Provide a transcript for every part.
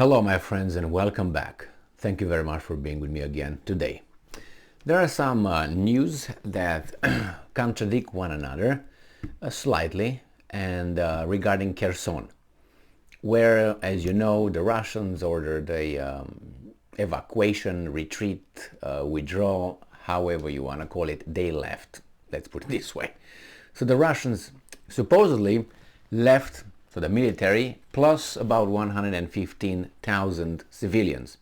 Hello my friends and welcome back. Thank you very much for being with me again today. There are some news that contradict one another slightly and regarding Kherson, where, as you know, the Russians ordered a evacuation, retreat, withdraw, however you want to call it. They left, let's put it this way. So the Russians supposedly left, so the military plus about 115,000 civilians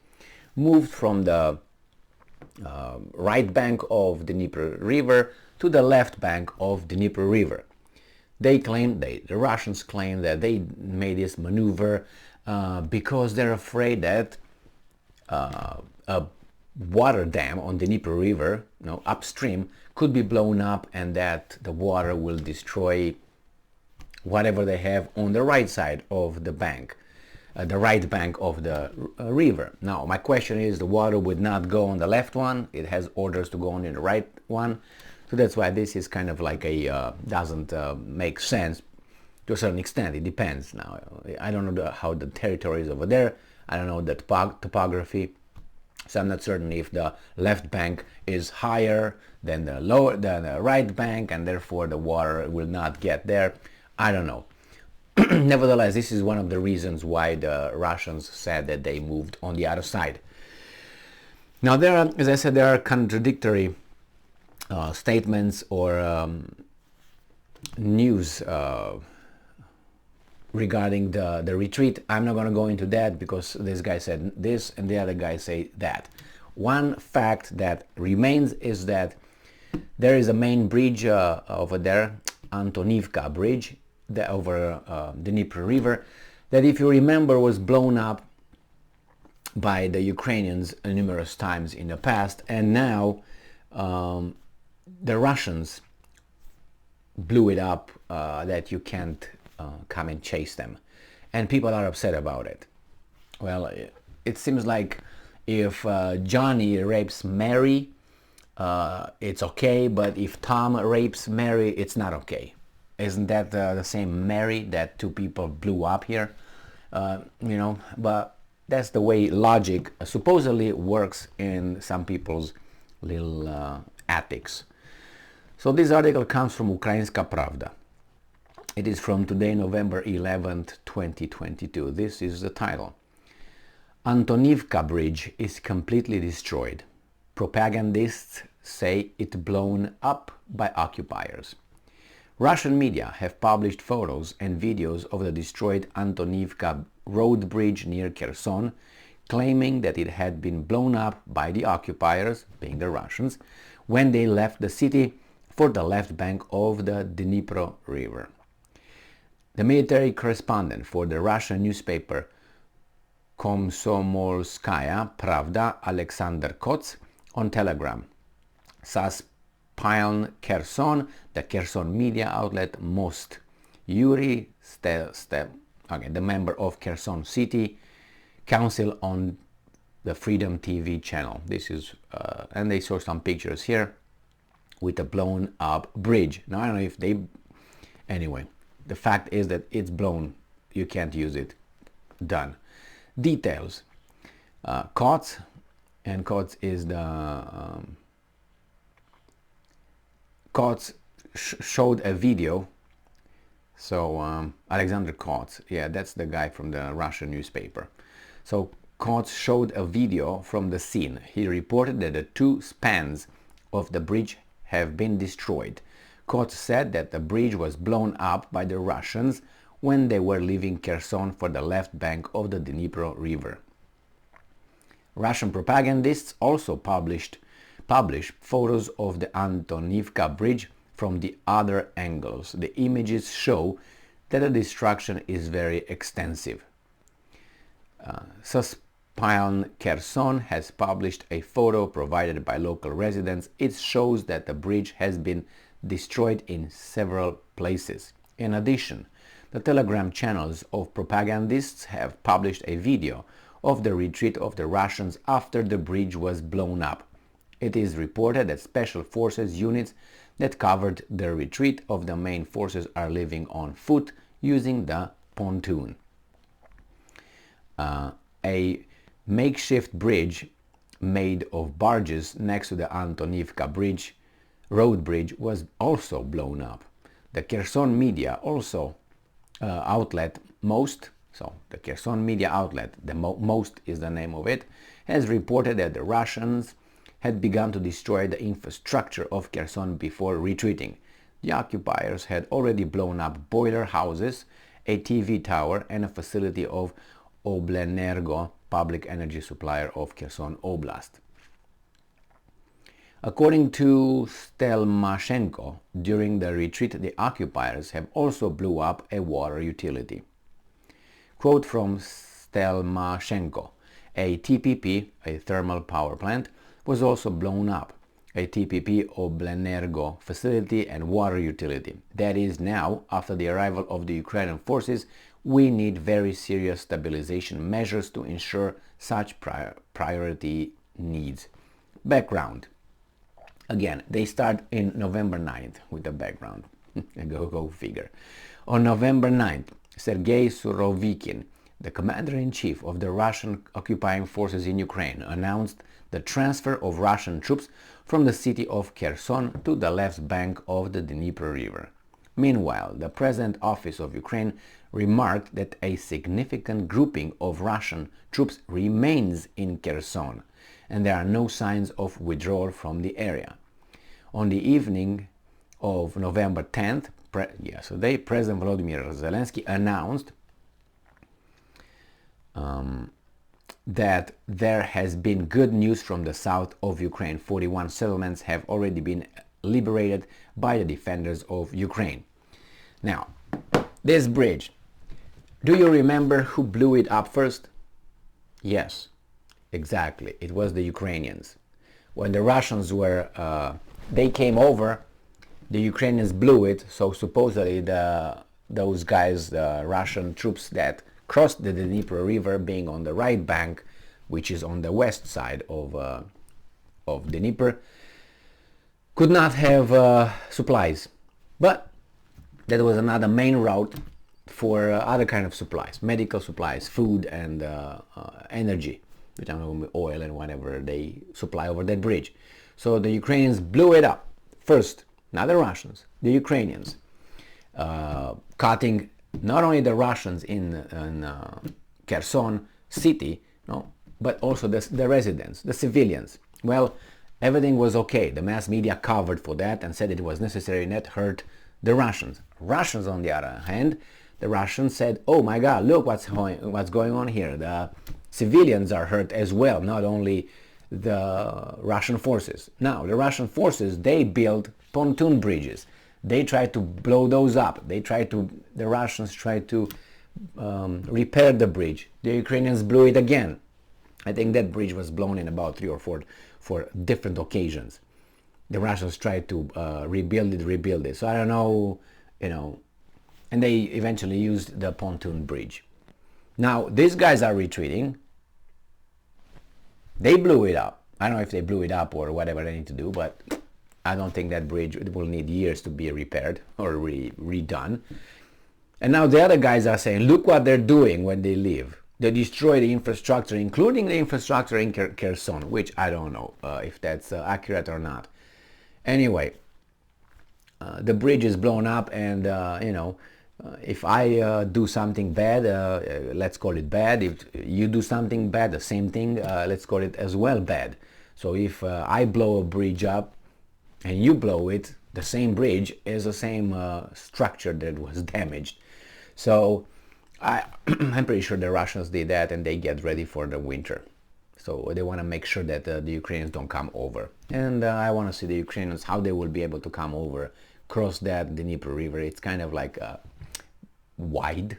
moved from the right bank of the Dnieper River to the left bank of the Dnieper River. The Russians claim that they made this maneuver because they're afraid that a water dam on the Dnieper River, upstream, could be blown up and that the water will destroy whatever they have on the right side of the bank, the right bank of the river. Now, my question is, the water would not go on the left one. It has orders to go on in the right one. So that's why this is kind of like doesn't make sense to a certain extent. It depends. Now, I don't know how the territory is over there. I don't know the topography. So I'm not certain if the left bank is higher than the right bank, and therefore the water will not get there. I don't know. Nevertheless, this is one of the reasons why the Russians said that they moved on the other side. Now, as I said, there are contradictory statements or news regarding the retreat. I'm not going to go into that because this guy said this and the other guy say that. One fact that remains is that there is a main bridge over there, Antonivka bridge, over the Dnieper River, that, if you remember, was blown up by the Ukrainians numerous times in the past, and now the Russians blew it up that you can't come and chase them, and people are upset about it. Well, it seems like if Johnny rapes Mary, it's okay, but if Tom rapes Mary, it's not okay. Isn't that the same Mary that two people blew up here? But that's the way logic supposedly works in some people's little attics. So this article comes from Ukrainska Pravda. It is from today, November 11th, 2022. This is the title. Antonivka bridge is completely destroyed. Propagandists say it blown up by occupiers. Russian media have published photos and videos of the destroyed Antonivka road bridge near Kherson, claiming that it had been blown up by the occupiers, being the Russians, when they left the city for the left bank of the Dnieper River. The military correspondent for the Russian newspaper Komsomolskaya Pravda, Alexander Kots, on Telegram, says Kherson, the Kherson media outlet Most. Yuri the member of Kherson City Council on the Freedom TV channel. This is, and they saw some pictures here with a blown up bridge. Now, I don't know if they, anyway, the fact is that it's blown. You can't use it. Done. Details. Kots, and Kots is the Kots showed a video. So Alexander Kots, yeah, that's the guy from the Russian newspaper. So Kots showed a video from the scene. He reported that the two spans of the bridge have been destroyed. Kots said that the bridge was blown up by the Russians when they were leaving Kherson for the left bank of the Dnieper River. Russian propagandists also publish photos of the Antonivka bridge from the other angles. The images show that the destruction is very extensive. Suspilne Kherson has published a photo provided by local residents. It shows that the bridge has been destroyed in several places. In addition, the Telegram channels of propagandists have published a video of the retreat of the Russians after the bridge was blown up. It is reported that special forces units that covered the retreat of the main forces are leaving on foot using the pontoon. a makeshift bridge made of barges next to the Antonivka road bridge was also blown up. The Kherson media also outlet Most, so the Kherson media outlet, the Most is the name of it, has reported that the Russians had begun to destroy the infrastructure of Kherson before retreating. The occupiers had already blown up boiler houses, a TV tower, and a facility of Oblenergo, public energy supplier of Kherson Oblast. According to Stelmashenko, during the retreat the occupiers have also blew up a water utility. Quote from Stelmashenko: a TPP, a thermal power plant, was also blown up. A TPP Oblenergo facility and water utility. That is, now, after the arrival of the Ukrainian forces, we need very serious stabilization measures to ensure such priority needs. Background. Again, they start in November 9th with the background. Go figure. On November 9th, Sergei Surovikin, the commander-in-chief of the Russian occupying forces in Ukraine, announced the transfer of Russian troops from the city of Kherson to the left bank of the Dnieper River. Meanwhile, the President Office of Ukraine remarked that a significant grouping of Russian troops remains in Kherson, and there are no signs of withdrawal from the area. On the evening of November 10th, yesterday, President Volodymyr Zelensky announced that there has been good news from the south of Ukraine. 41 settlements have already been liberated by the defenders of Ukraine. Now, this bridge, do you remember who blew it up first? Yes, exactly. It was the Ukrainians. When the Russians they came over, the Ukrainians blew it, so supposedly those guys, the Russian troops that crossed the Dnieper River, being on the right bank, which is on the west side of Dnieper, could not have supplies. But that was another main route for other kind of supplies, medical supplies, food, and energy, which I know, oil and whatever they supply over that bridge. So the Ukrainians blew it up first, not the Russians, the Ukrainians, cutting not only the Russians in Kherson city, no, but also the residents, the civilians. Well, everything was okay. The mass media covered for that and said it was necessary not hurt the Russians. Russians, on the other hand, the Russians said, "Oh my God, look what's going on here. The civilians are hurt as well, not only the Russian forces." Now, the Russian forces, they built pontoon bridges. They tried to blow those up. The Russians tried to repair the bridge. The Ukrainians blew it again. I think that bridge was blown in about 3 or 4 different occasions. The Russians tried to rebuild it. So I don't know, and they eventually used the pontoon bridge. Now, these guys are retreating. They blew it up. I don't know if they blew it up or whatever they need to do, but I don't think that bridge will need years to be repaired or redone. And now the other guys are saying, look what they're doing when they leave. They destroy the infrastructure, including the infrastructure in Kherson, which I don't know if that's accurate or not. Anyway, the bridge is blown up, and if I do something bad, let's call it bad. If you do something bad, the same thing, let's call it as well bad. So if I blow a bridge up and you blow it, the same bridge is the same structure that was damaged. So I'm pretty sure the Russians did that, and they get ready for the winter. So they want to make sure that the Ukrainians don't come over. And I want to see the Ukrainians, how they will be able to come over, cross that Dnieper River. It's kind of like wide.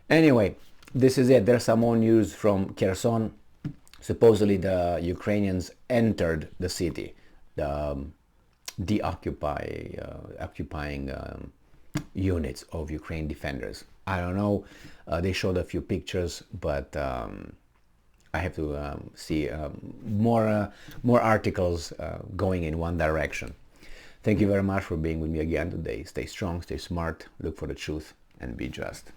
Anyway, this is it. There's some more news from Kherson. Supposedly the Ukrainians entered the city, the occupying units of Ukraine defenders. I don't know. They showed a few pictures, but I have to see more articles going in one direction. Thank you very much for being with me again today. Stay strong, stay smart, look for the truth, and be just.